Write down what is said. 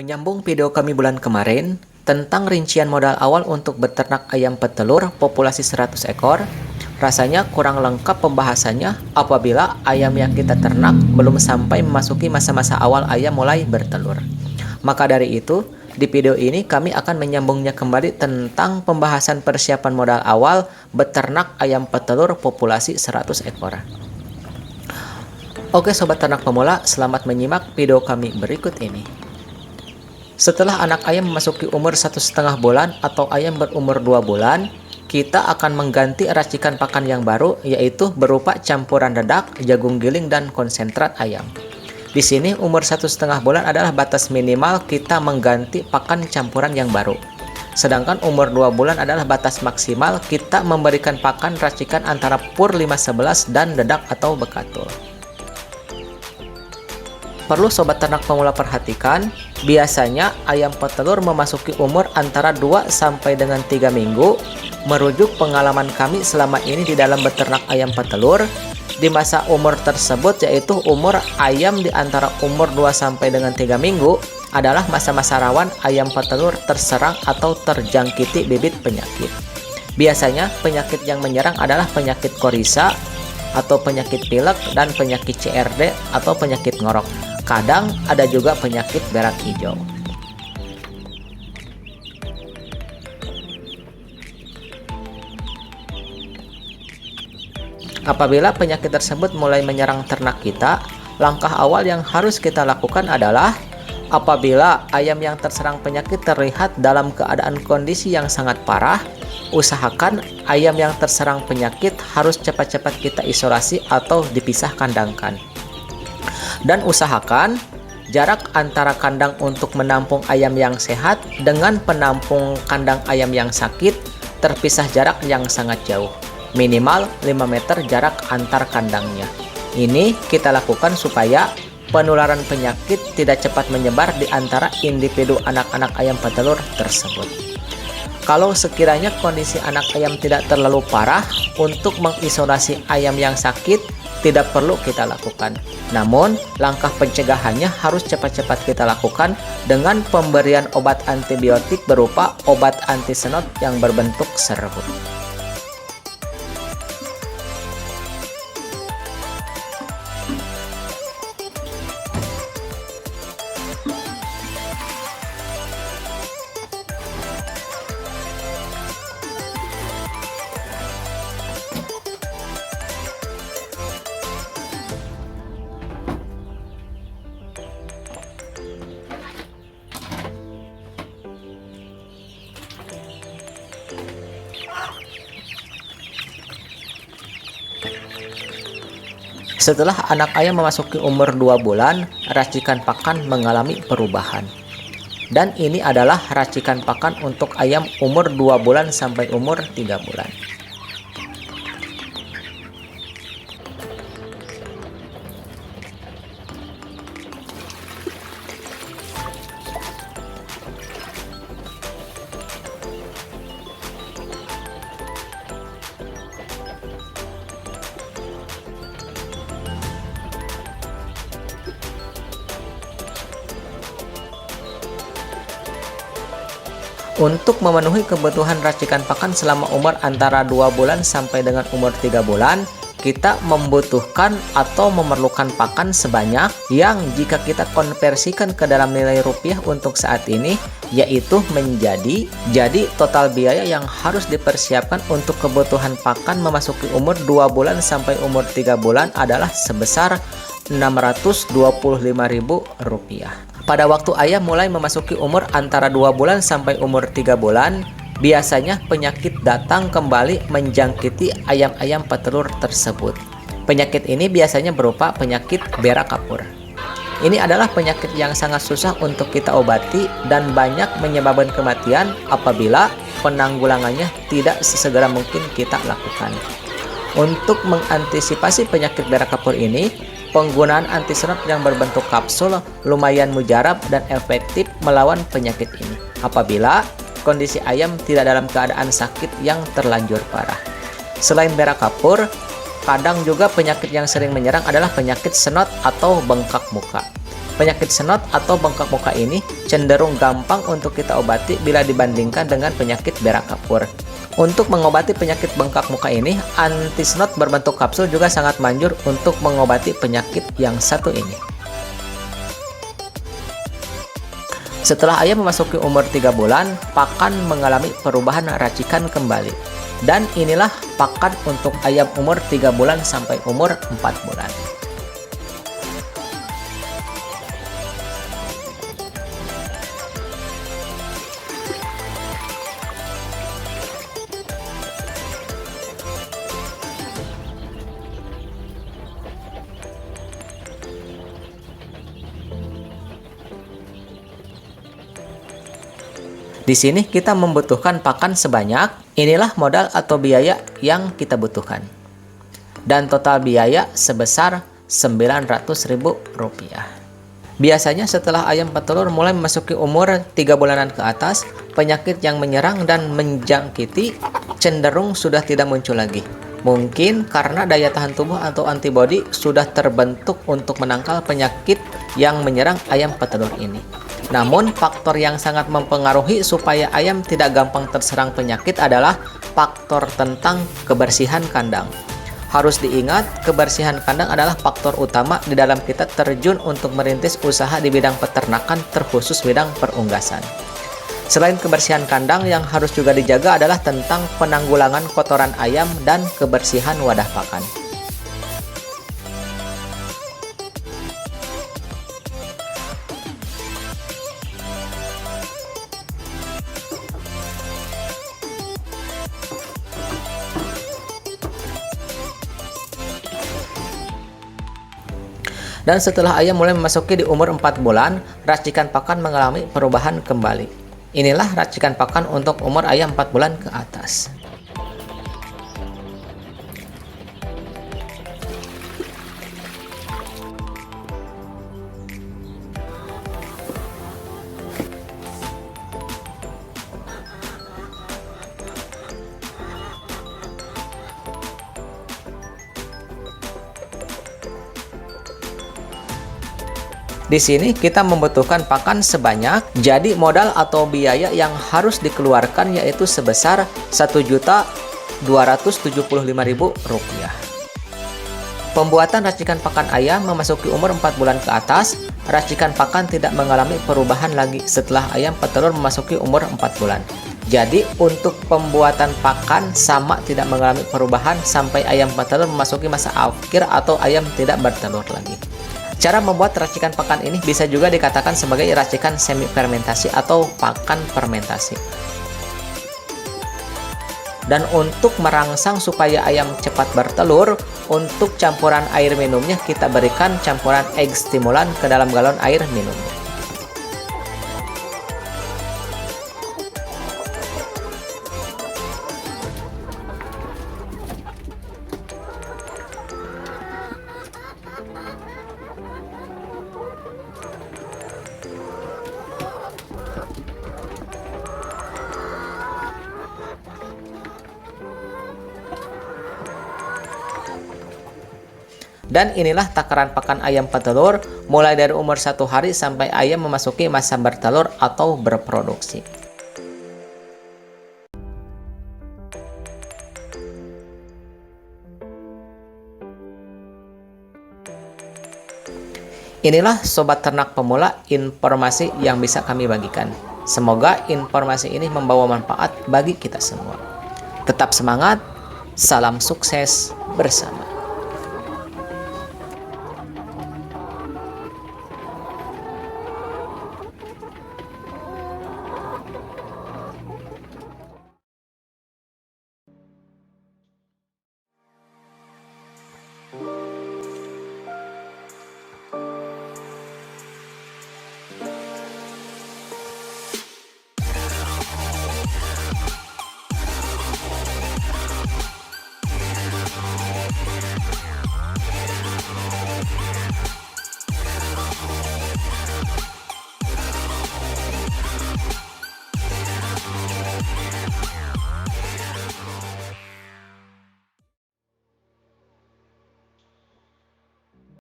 Menyambung video kami bulan kemarin tentang rincian modal awal untuk beternak ayam petelur populasi 100 ekor, rasanya kurang lengkap pembahasannya apabila ayam yang kita ternak belum sampai memasuki masa-masa awal ayam mulai bertelur. Maka dari itu, di video ini kami akan menyambungnya kembali tentang pembahasan persiapan modal awal beternak ayam petelur populasi 100 ekor. Oke sobat ternak pemula, selamat menyimak video kami berikut ini. Setelah anak ayam memasuki umur 1,5 bulan atau ayam berumur 2 bulan, kita akan mengganti racikan pakan yang baru, yaitu berupa campuran dedak, jagung giling, dan konsentrat ayam. Di sini umur 1,5 bulan adalah batas minimal kita mengganti pakan campuran yang baru. Sedangkan umur 2 bulan adalah batas maksimal kita memberikan pakan racikan antara pur 511 dan dedak atau bekatul. Perlu sobat ternak pemula perhatikan, biasanya ayam petelur memasuki umur antara 2 sampai dengan 3 minggu. Merujuk pengalaman kami selama ini di dalam beternak ayam petelur, di masa umur tersebut yaitu umur ayam di antara umur 2 sampai dengan 3 minggu adalah masa-masa rawan ayam petelur terserang atau terjangkiti bibit penyakit. Biasanya penyakit yang menyerang adalah penyakit korisa atau penyakit pilek dan penyakit CRD atau penyakit ngorok. Kadang ada juga penyakit berak hijau. Apabila penyakit tersebut mulai menyerang ternak kita, langkah awal yang harus kita lakukan adalah apabila ayam yang terserang penyakit terlihat dalam keadaan kondisi yang sangat parah, usahakan ayam yang terserang penyakit harus cepat-cepat kita isolasi atau dipisah kandangkan. Dan usahakan jarak antara kandang untuk menampung ayam yang sehat dengan penampung kandang ayam yang sakit terpisah jarak yang sangat jauh, minimal 5 meter jarak antar kandangnya. Ini kita lakukan supaya penularan penyakit tidak cepat menyebar di antara individu anak-anak ayam petelur tersebut. Kalau sekiranya kondisi anak ayam tidak terlalu parah, untuk mengisolasi ayam yang sakit tidak perlu kita lakukan. Namun, langkah pencegahannya harus cepat-cepat kita lakukan dengan pemberian obat antibiotik berupa obat antisenot yang berbentuk serbuk. Setelah anak ayam memasuki umur 2 bulan, racikan pakan mengalami perubahan. Dan ini adalah racikan pakan untuk ayam umur 2 bulan sampai umur 3 bulan. Untuk memenuhi kebutuhan racikan pakan selama umur antara 2 bulan sampai dengan umur 3 bulan, kita membutuhkan atau memerlukan pakan sebanyak yang jika kita konversikan ke dalam nilai rupiah untuk saat ini, yaitu jadi total biaya yang harus dipersiapkan untuk kebutuhan pakan memasuki umur 2 bulan sampai umur 3 bulan adalah sebesar Rp625.000. Pada waktu ayam mulai memasuki umur antara 2 bulan sampai umur 3 bulan, biasanya penyakit datang kembali menjangkiti ayam-ayam petelur tersebut. Penyakit ini biasanya berupa penyakit berak kapur. Ini adalah penyakit yang sangat susah untuk kita obati dan banyak menyebabkan kematian apabila penanggulangannya tidak sesegera mungkin kita lakukan. Untuk mengantisipasi penyakit berak kapur ini, penggunaan antisenot yang berbentuk kapsul lumayan mujarab dan efektif melawan penyakit ini apabila kondisi ayam tidak dalam keadaan sakit yang terlanjur parah. Selain berak kapur, kadang juga penyakit yang sering menyerang adalah penyakit senot atau bengkak muka. Penyakit senot atau bengkak muka ini cenderung gampang untuk kita obati bila dibandingkan dengan penyakit berak kapur. Untuk mengobati penyakit bengkak muka ini, anti-senot berbentuk kapsul juga sangat manjur untuk mengobati penyakit yang satu ini. Setelah ayam memasuki umur 3 bulan, pakan mengalami perubahan racikan kembali. Dan inilah pakan untuk ayam umur 3 bulan sampai umur 4 bulan. Di sini kita membutuhkan pakan sebanyak, inilah modal atau biaya yang kita butuhkan. Dan total biaya sebesar Rp900.000. Biasanya setelah ayam petelur mulai memasuki umur 3 bulanan ke atas, penyakit yang menyerang dan menjangkiti cenderung sudah tidak muncul lagi. Mungkin karena daya tahan tubuh atau antibodi sudah terbentuk untuk menangkal penyakit yang menyerang ayam petelur ini. Namun, faktor yang sangat mempengaruhi supaya ayam tidak gampang terserang penyakit adalah faktor tentang kebersihan kandang. Harus diingat, kebersihan kandang adalah faktor utama di dalam kita terjun untuk merintis usaha di bidang peternakan, terkhusus bidang perunggasan. Selain kebersihan kandang, yang harus juga dijaga adalah tentang penanggulangan kotoran ayam dan kebersihan wadah pakan. Dan setelah ayam mulai memasuki di umur 4 bulan, racikan pakan mengalami perubahan kembali. Inilah racikan pakan untuk umur ayam 4 bulan ke atas. Di sini kita membutuhkan pakan sebanyak, jadi modal atau biaya yang harus dikeluarkan yaitu sebesar Rp1.275.000. Pembuatan racikan pakan ayam memasuki umur 4 bulan ke atas, racikan pakan tidak mengalami perubahan lagi setelah ayam petelur memasuki umur 4 bulan. Jadi untuk pembuatan pakan sama tidak mengalami perubahan sampai ayam petelur memasuki masa akhir atau ayam tidak bertelur lagi. Cara membuat racikan pakan ini bisa juga dikatakan sebagai racikan semi fermentasi atau pakan fermentasi. Dan untuk merangsang supaya ayam cepat bertelur, untuk campuran air minumnya kita berikan campuran egg stimulan ke dalam galon air minumnya. Dan inilah takaran pakan ayam petelur mulai dari umur 1 hari sampai ayam memasuki masa bertelur atau berproduksi. Inilah sobat ternak pemula informasi yang bisa kami bagikan. Semoga informasi ini membawa manfaat bagi kita semua. Tetap semangat, salam sukses bersama.